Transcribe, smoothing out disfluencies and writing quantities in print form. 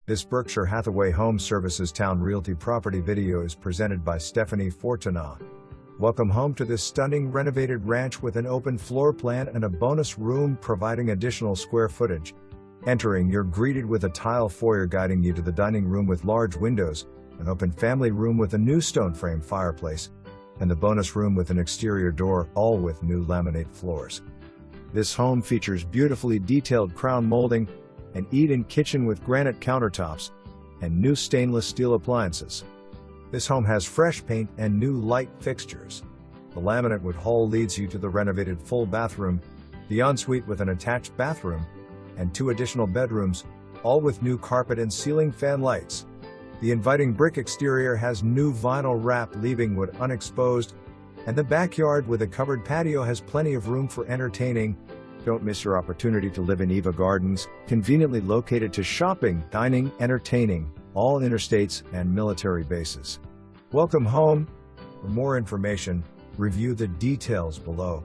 This Berkshire Hathaway Home Services Towne Realty property video is presented by Stephanie Fortuna. Welcome home to this stunning renovated ranch with an open floor plan and a bonus room providing additional square footage. Entering, you're greeted with a tile foyer guiding you to the dining room with large windows, an open family room with a new stone frame fireplace, and the bonus room with an exterior door, all with new laminate floors. This home features beautifully detailed crown molding, an eat-in kitchen with granite countertops, and new stainless steel appliances. This home has fresh paint and new light fixtures. The laminate wood hall leads you to the renovated full bathroom, the ensuite with an attached bathroom, and 2 additional bedrooms, all with new carpet and ceiling fan lights. The inviting brick exterior has new vinyl wrap leaving wood unexposed, and the backyard with a covered patio has plenty of room for entertaining. Don't miss your opportunity to live in Eva Gardens, conveniently located to shopping, dining, entertaining, all interstates and military bases. Welcome home. For more information, review the details below.